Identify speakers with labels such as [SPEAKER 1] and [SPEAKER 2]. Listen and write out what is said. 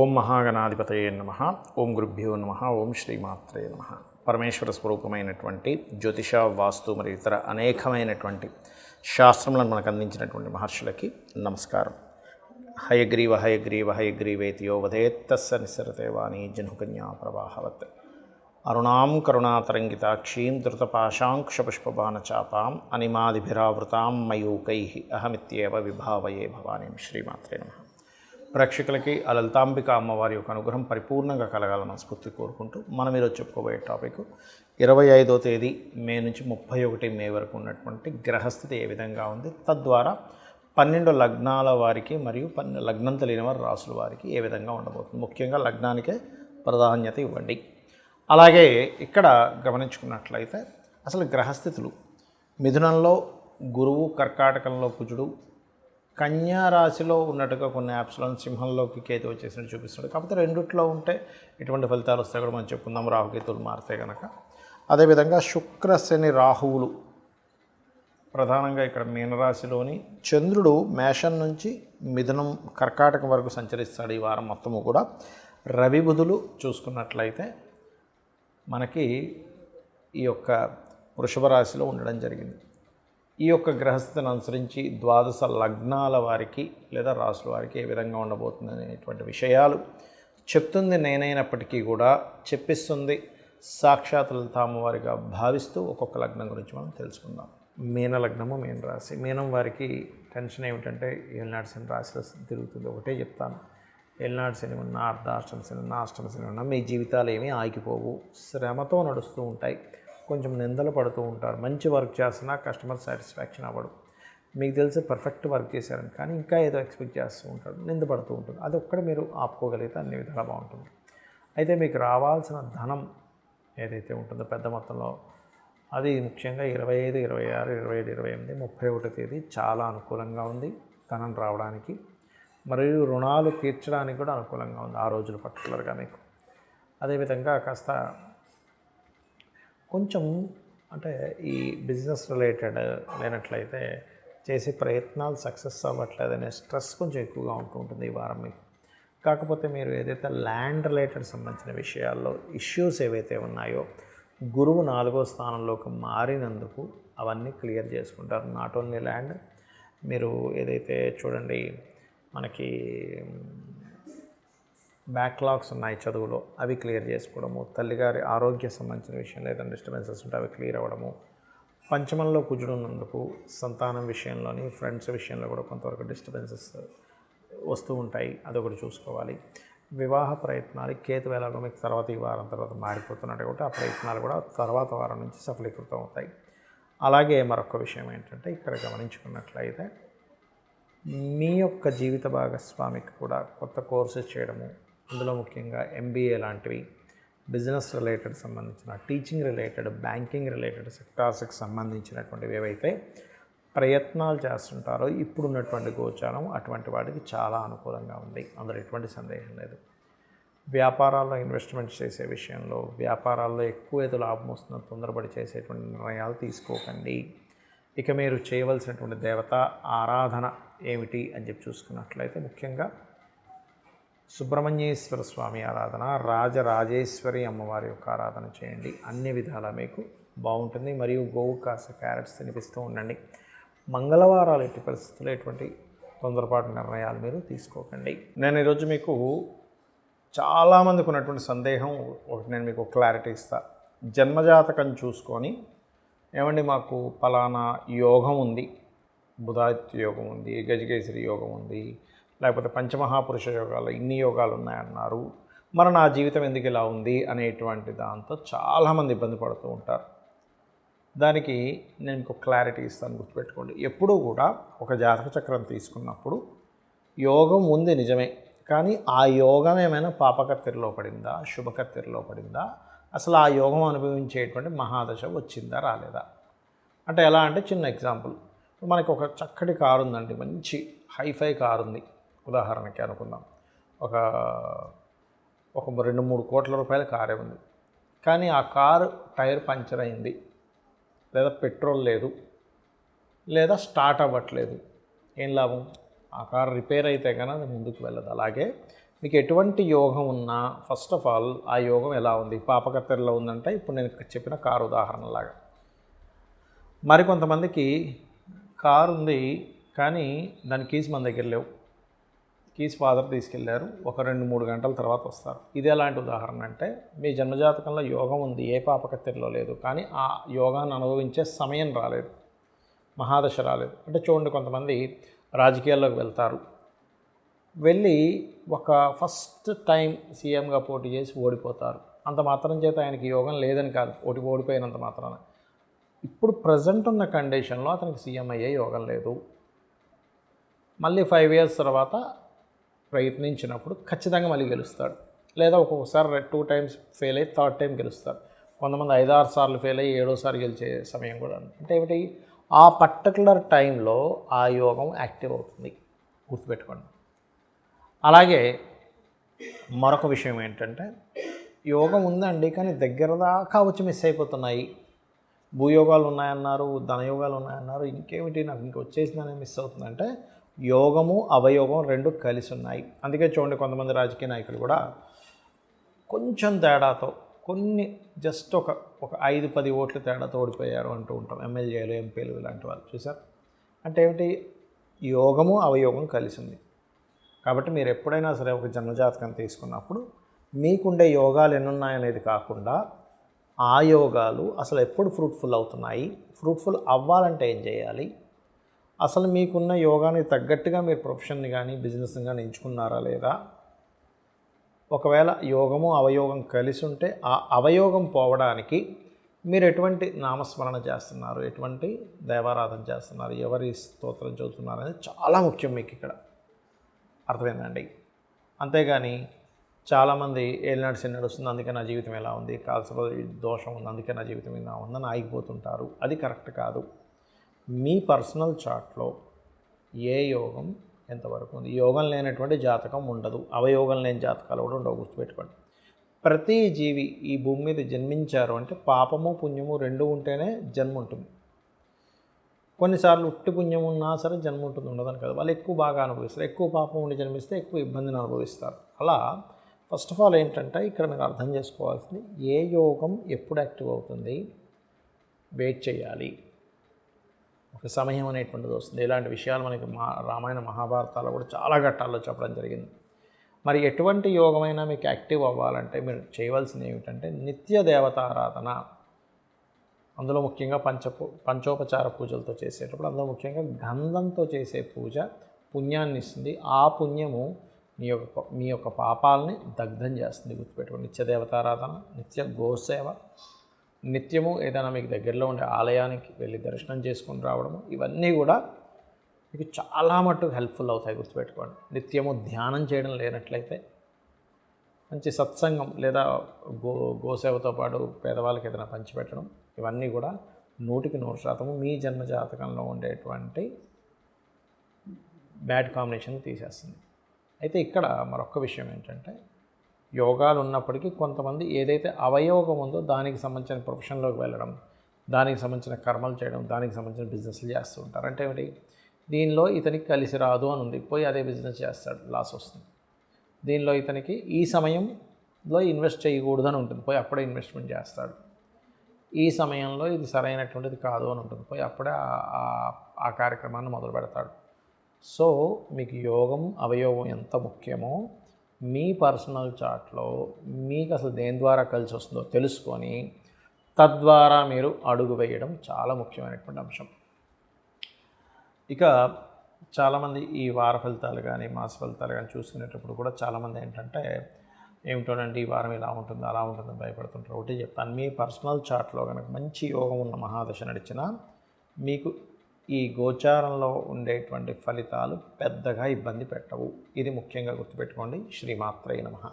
[SPEAKER 1] ఓం మహాగణాధిపతయే నమః. ఓం గురుభ్యో నమః. ఓం శ్రీమాత్రే నమః. పరమేశ్వర స్వరూపమైనటువంటి జ్యోతిష, వాస్తు మరియు ఇతర అనేకమైనటువంటి శాస్త్రములను మనకు అందించినటువంటి మహర్షులకి నమస్కారం. హయగ్రీవ హయగ్రీవ హయగ్రీవేతి యో వదేత్తస్స నిస్సరతే వాణి జనుకన్యా ప్రవాహవత్. అరుణాం కరుణాతరంగితాక్షీం ధృతపాశాంకుశపుష్పబాణచాపాం అనిమాదిభిరావృతాం మయూకైః అహమిత్యేవ విభావయే భవానీం. శ్రీమాత్రే నమః. ప్రేక్షకులకి ఆ లలితాంబిక అమ్మవారి యొక్క అనుగ్రహం పరిపూర్ణంగా కలగాలని మనస్ఫూర్తి కోరుకుంటూ మనం ఈరోజు చెప్పుకోబోయే టాపిక్ 25వ తేదీ మే నుంచి 31 మే వరకు ఉన్నటువంటి గ్రహస్థితి ఏ విధంగా ఉంది, తద్వారా 12 లగ్నాల వారికి మరియు లగ్నం తెలియని వారి రాసుల వారికి ఏ విధంగా ఉండబోతుంది. ముఖ్యంగా లగ్నానికే ప్రాధాన్యత ఇవ్వండి. అలాగే ఇక్కడ గమనించుకున్నట్లయితే అసలు గ్రహస్థితులు మిథునంలో గురువు, కర్కాటకంలో కుజుడు, కన్యా రాశిలో ఉన్నట్టుగా కొన్ని యాప్స్లో సింహంలోకి కేతు వచ్చేసినట్టు చూపిస్తాడు. కాకపోతే రెండిట్లో ఉంటే ఎటువంటి ఫలితాలు వస్తాయి కూడా మనం చెప్పుకుందాం, రాహుకేతువులు మారితే కనుక. అదేవిధంగా శుక్ర, శని, రాహువులు ప్రధానంగా ఇక్కడ మీనరాశిలోని, చంద్రుడు మేషం నుంచి మిథునం, కర్కాటకం వరకు సంచరిస్తాడు ఈ వారం మొత్తము కూడా. రవి, బుధులు చూసుకున్నట్లయితే మనకి ఈ యొక్క వృషభ రాశిలో ఉండడం జరిగింది. ఈ యొక్క గ్రహస్థితిని అనుసరించి ద్వాదశ లగ్నాల వారికి లేదా రాసుల వారికి ఏ విధంగా ఉండబోతుంది అనేటువంటి విషయాలు చెప్తుంది నేనైనప్పటికీ కూడా చెప్పిస్తుంది సాక్షాత్ లలితామ్మవారిగా భావిస్తూ ఒక్కొక్క లగ్నం గురించి మనం తెలుసుకుందాం. మీన లగ్నము, మీన రాశి. మీనం వారికి టెన్షన్ ఏమిటంటే ఏలినాటి శని రాశిలో తిరుగుతుంది. ఒకటే చెప్తాను, ఏలినాటి శని ఉన్నా, అర్ధాష్టమ శని ఉన్నా, అష్టమ శని ఉన్నా మీ జీవితాలు ఏమీ ఆగిపోవు, శ్రమతో నడుస్తూ ఉంటాయి. కొంచెం నిందలు పడుతూ ఉంటారు. మంచి వర్క్ చేస్తున్నా కస్టమర్ సాటిస్ఫాక్షన్ అవ్వడు. మీకు తెలిసి పర్ఫెక్ట్ వర్క్ చేశారని కానీ ఇంకా ఏదో ఎక్స్పెక్ట్ చేస్తూ ఉంటాడు, నింద పడుతూ ఉంటుంది. అది ఒక్కడే మీరు ఆపుకోగలిగితే అన్ని విధాలా బాగుంటుంది. అయితే మీకు రావాల్సిన ధనం ఏదైతే ఉంటుందో పెద్ద మొత్తంలో, అది ముఖ్యంగా 25, 26, 27, 28, 31 తేదీ చాలా అనుకూలంగా ఉంది ధనం రావడానికి. మరియు రుణాలు తీర్చడానికి కూడా అనుకూలంగా ఉంది ఆ రోజులు పర్టికులర్గా మీకు. అదేవిధంగా కాస్త కొంచెం అంటే ఈ బిజినెస్ రిలేటెడ్ లేనట్లయితే చేసే ప్రయత్నాలు సక్సెస్ అవ్వట్లేదనే స్ట్రెస్ కొంచెం ఎక్కువగా ఉంటూ ఉంటుంది ఈ వారం మీకు. కాకపోతే మీరు ఏదైతే ల్యాండ్ రిలేటెడ్ సంబంధించిన విషయాల్లో ఇష్యూస్ ఏవైతే ఉన్నాయో, గురువు 4వ స్థానంలోకి మారినందుకు అవన్నీ క్లియర్ చేసుకుంటారు. నాట్ ఓన్లీ ల్యాండ్, మీరు ఏదైతే చూడండి మనకి బ్యాక్లాగ్స్ ఉన్నాయి చదువులో, అవి క్లియర్ చేసుకోవడము, తల్లిగారి ఆరోగ్య సంబంధించిన విషయంలో ఏదైనా డిస్టర్బెన్సెస్ ఉంటే అవి క్లియర్ అవ్వడము, పంచమంలో కుజుడు ఉన్నందుకు సంతానం విషయంలోని, ఫ్రెండ్స్ విషయంలో కూడా కొంతవరకు డిస్టర్బెన్సెస్ వస్తూ ఉంటాయి, అదొకటి చూసుకోవాలి. వివాహ ప్రయత్నాలు కేతు ఎలాగో మీకు తర్వాత ఈ వారం తర్వాత మారిపోతున్నట్టు కాబట్టి ఆ ప్రయత్నాలు కూడా తర్వాత వారం నుంచి సఫలీకృతం అవుతాయి. అలాగే మరొక విషయం ఏంటంటే ఇక్కడ గమనించుకున్నట్లయితే మీ యొక్క జీవిత భాగస్వామికి కూడా కొత్త కోర్సెస్ చేయడము, అందులో ముఖ్యంగా MBA లాంటివి, బిజినెస్ రిలేటెడ్ సంబంధించిన, టీచింగ్ రిలేటెడ్, బ్యాంకింగ్ రిలేటెడ్ సెక్టార్స్కి సంబంధించినటువంటివి ఏవైతే ప్రయత్నాలు చేస్తుంటారో ఇప్పుడున్నటువంటి గోచారం అటువంటి వాటికి చాలా అనుకూలంగా ఉంది, అందులో ఎటువంటి సందేహం లేదు. వ్యాపారాల్లో ఇన్వెస్ట్మెంట్ చేసే విషయంలో, వ్యాపారాల్లో ఎక్కువ ఏదో లాభం వస్తుందో తొందరపడి చేసేటువంటి నిర్ణయాలు తీసుకోకండి. ఇక మీరు చేయవలసినటువంటి దేవత ఆరాధన ఏమిటి అని చెప్పి చూసుకున్నట్లయితే ముఖ్యంగా సుబ్రహ్మణ్యేశ్వర స్వామి ఆరాధన, రాజరాజేశ్వరి అమ్మవారి యొక్క ఆరాధన చేయండి. అన్ని విధాలా మీకు బాగుంటుంది. మరియు గోవు కాస్త క్యారెట్స్ తినిపిస్తూ ఉండండి. మంగళవారాలు ఎట్టి పరిస్థితుల్లో ఎటువంటి తొందరపాటు నిర్ణయాలు మీరు తీసుకోకండి. నేను ఈరోజు మీకు చాలామందికి ఉన్నటువంటి సందేహం ఒకటి నేను మీకు క్లారిటీ ఇస్తాను. జన్మజాతకం చూసుకొని ఏమండి మాకు ఫలానా యోగం ఉంది, బుధాదిత్య యోగం ఉంది, గజకేసరి యోగం ఉంది, లేకపోతే పంచమహాపురుష యోగాలు ఇన్ని యోగాలు ఉన్నాయన్నారు, మరి నా జీవితం ఎందుకు ఇలా ఉంది అనేటువంటి దాంతో చాలామంది ఇబ్బంది పడుతూ ఉంటారు. దానికి నేను మీకు క్లారిటీ ఇస్తాను, గుర్తుపెట్టుకోండి. ఎప్పుడూ కూడా ఒక జాతక చక్రం తీసుకున్నప్పుడు యోగం ఉంది నిజమే, కానీ ఆ యోగం ఏమైనా పాపకత్తెరలో పడిందా, శుభకత్తెరలో పడిందా, అసలు ఆ యోగం అనుభవించేటువంటి మహాదశ వచ్చిందా రాలేదా? అంటే ఎలా అంటే చిన్న ఎగ్జాంపుల్, మనకు ఒక చక్కటి కారు ఉందండి, మంచి హైఫై కారు ఉంది ఉదాహరణకి అనుకుందాం. ఒక 2-3 కోట్ల రూపాయల కారే ఉంది, కానీ ఆ కారు టైర్ పంచర్ అయింది, లేదా పెట్రోల్ లేదు, లేదా స్టార్ట్ అవ్వట్లేదు. ఏం లాభం? ఆ కారు రిపేర్ అయితే కానీ అది ముందుకు వెళ్ళదు. అలాగే మీకు ఎటువంటి యోగం ఉన్నా ఫస్ట్ ఆఫ్ ఆల్ ఆ యోగం ఎలా ఉంది, పాపకత్తెరలో ఉందంటే ఇప్పుడు నేను చెప్పిన కారు ఉదాహరణలాగా. మరికొంతమందికి కారు ఉంది కానీ దాని కీస్ మన దగ్గర లేవు, కీస్ ఫాదర్ తీసుకెళ్లారు, ఒక 2-3 గంటల తర్వాత వస్తారు. ఇది ఎలాంటి ఉదాహరణ అంటే మీ జన్మజాతకంలో యోగం ఉంది, ఏ పాపకత్తెరలో లేదు, కానీ ఆ యోగాన్ని అనుభవించే సమయం రాలేదు, మహాదశ రాలేదు. అంటే చూడండి, కొంతమంది రాజకీయాల్లోకి వెళ్తారు, వెళ్ళి ఒక ఫస్ట్ టైం సీఎంగా పోటీ చేసి ఓడిపోతారు. అంత మాత్రం చేత ఆయనకి యోగం లేదని కాదు, ఓడిపోయినంత మాత్రాన ఇప్పుడు ప్రజెంట్ ఉన్న కండిషన్లో అతనికి సీఎం అయ్యే యోగం లేదు. మళ్ళీ 5 years తర్వాత ప్రయత్నించినప్పుడు ఖచ్చితంగా మళ్ళీ గెలుస్తాడు, లేదా ఒక్కొక్కసారి 2 times ఫెయిల్ అయ్యి 3rd time గెలుస్తారు. కొంతమంది 5-6 సార్లు ఫెయిల్ అయ్యి 7వసారి గెలిచే సమయం కూడా. అంటే ఏమిటి, ఆ పర్టికులర్ టైంలో ఆ యోగం యాక్టివ్ అవుతుంది, గుర్తుపెట్టుకోండి. అలాగే మరొక విషయం ఏంటంటే, యోగం ఉందండి కానీ దగ్గర దాకా వచ్చి మిస్ అయిపోతున్నాయి. భూయోగాలు ఉన్నాయన్నారు, ధనయోగాలు ఉన్నాయన్నారు, ఇంకేమిటి నాకు ఇంక వచ్చేసిందని మిస్ అవుతుందంటే యోగము అవయోగం 2 కలిసి ఉన్నాయి. అందుకే చూడండి, కొంతమంది రాజకీయ నాయకులు కూడా కొంచెం తేడాతో, కొన్ని జస్ట్ ఒక 5-10 ఓట్ల తేడాతో ఓడిపోయారు అంటూ ఉంటాం. ఎమ్మెల్యేలు, ఎంపీలు ఇలాంటి వాళ్ళు చూసారు. అంటే ఏమిటి, యోగము అవయోగం కలిసింది. కాబట్టి మీరు ఎప్పుడైనా సరే ఒక జన్మజాతకం తీసుకున్నప్పుడు మీకుండే యోగాలు ఎన్నున్నాయనేది కాకుండా ఆ యోగాలు అసలు ఎప్పుడు ఫ్రూట్ఫుల్ అవుతున్నాయి, ఫ్రూట్ఫుల్ అవ్వాలంటే ఏం చేయాలి, అసలు మీకున్న యోగానికి తగ్గట్టుగా మీరు ప్రొఫెషన్ని కానీ బిజినెస్ని కానీ ఎంచుకున్నారా లేదా, ఒకవేళ యోగము అవయోగం కలిసి ఉంటే ఆ అవయోగం పోవడానికి మీరు ఎటువంటి నామస్మరణ చేస్తున్నారు, ఎటువంటి దేవారాధన చేస్తున్నారు, ఎవరి స్తోత్రం చదువుతున్నారు అనేది చాలా ముఖ్యం మీకు ఇక్కడ. అర్థమైందండి? అంతేగాని చాలామంది ఏలినాడు శని వస్తుంది అందుకే నా జీవితం ఎలా ఉంది, కాల్సలో దోషం ఉంది అందుకే నా జీవితం ఇలా ఉందని ఆగిపోతుంటారు. అది కరెక్ట్ కాదు. మీ పర్సనల్ చార్ట్లో ఏ యోగం ఎంతవరకు ఉంది, యోగం లేనటువంటి జాతకం ఉండదు, అవయోగం లేని జాతకాలు కూడా ఉండవు, గుర్తుపెట్టుకోండి. ప్రతి జీవి ఈ భూమి మీద జన్మించారు అంటే పాపము పుణ్యము 2 ఉంటేనే జన్మ ఉంటుంది. కొన్నిసార్లు ఉట్టి పుణ్యం ఉన్నా సరే జన్మ ఉంటుంది, ఉండదని కదా. వాళ్ళు ఎక్కువ బాగా అనుభవిస్తారు, ఎక్కువ పాపం ఉండి జన్మిస్తే ఎక్కువ ఇబ్బందిని అనుభవిస్తారు. అలా ఫస్ట్ ఆఫ్ ఆల్ ఏంటంటే ఇక్కడ మీరు అర్థం చేసుకోవాల్సింది, ఏ యోగం ఎప్పుడు యాక్టివ్ అవుతుంది, వెయిట్ చేయాలి, ఒక సమయం అనేటువంటిది వస్తుంది. ఇలాంటి విషయాలు మనకి రామాయణ మహాభారతాల్లో కూడా చాలా ఘట్టాల్లో చెప్పడం జరిగింది. మరి ఎటువంటి యోగమైనా మీకు యాక్టివ్ అవ్వాలంటే మీరు చేయవలసింది ఏమిటంటే నిత్య దేవతారాధన. అందులో ముఖ్యంగా పంచోపచార పూజలతో చేసేటప్పుడు, అందులో ముఖ్యంగా గంధంతో చేసే పూజ పుణ్యాన్ని ఇస్తుంది. ఆ పుణ్యము మీ యొక్క పాపాలని దగ్ధం చేస్తుంది, గుర్తుపెట్టుకోండి. నిత్య దేవతారాధన, నిత్య గోసేవ, నిత్యము ఏదైనా మీకు దగ్గరలో ఉండే ఆలయానికి వెళ్ళి దర్శనం చేసుకుని రావడము, ఇవన్నీ కూడా మీకు చాలా మట్టుకు హెల్ప్ఫుల్ అవుతాయి, గుర్తుపెట్టుకోండి. నిత్యము ధ్యానం చేయడం లేనట్లయితే మంచి సత్సంగం లేదా గోసేవతో పాటు పేదవాళ్ళకి ఏదైనా పంచిపెట్టడం, ఇవన్నీ కూడా 100% మీ జన్మజాతకంలో ఉండేటువంటి బ్యాడ్ కాంబినేషన్ తీసేస్తుంది. అయితే ఇక్కడ మరొక విషయం ఏంటంటే, యోగాలు ఉన్నప్పటికీ కొంతమంది ఏదైతే అవయోగం ఉందో దానికి సంబంధించిన ప్రొఫెషన్లోకి వెళ్ళడం, దానికి సంబంధించిన కర్మలు చేయడం, దానికి సంబంధించిన బిజినెస్లు చేస్తూ ఉంటారు. అంటే ఏమిటి, దీనిలో ఇతనికి కలిసి రాదు అని ఉంది, పోయి అదే బిజినెస్ చేస్తాడు, లాస్ వస్తుంది. దీనిలో ఇతనికి ఈ సమయంలో ఇన్వెస్ట్ చేయకూడదని ఉంటుంది, పోయి అప్పుడే ఇన్వెస్ట్మెంట్ చేస్తాడు. ఈ సమయంలో ఇది సరైనటువంటిది కాదు అని ఉంటుంది, పోయి అప్పుడే ఆ కార్యక్రమాన్ని మొదలు పెడతాడు. సో మీకు యోగం అవయోగం ఎంత ముఖ్యమో మీ పర్సనల్ చార్ట్లో మీకు అసలు దేని ద్వారా కలిసి వస్తుందో తెలుసుకొని తద్వారా మీరు అడుగు వేయడం చాలా ముఖ్యమైనటువంటి అంశం. ఇక చాలామంది ఈ వార ఫలితాలు కానీ మాస ఫలితాలు కానీ చూసుకునేటప్పుడు కూడా చాలామంది ఏంటంటే, ఏమిటోనండి ఈ వారం ఇలా ఉంటుంది అలా ఉంటుందని భయపడుతుంటారు. ఒకటి చెప్తాను, మీ పర్సనల్ చార్ట్లో కనుక మంచి యోగం ఉన్న మహాదశ నడిచినా మీకు ఈ గోచారంలో ఉండేటువంటి ఫలితాలు పెద్దగా ఇబ్బంది పెట్టవు. ఇది ముఖ్యంగా గుర్తుపెట్టుకోండి. శ్రీమాత్రే నమః.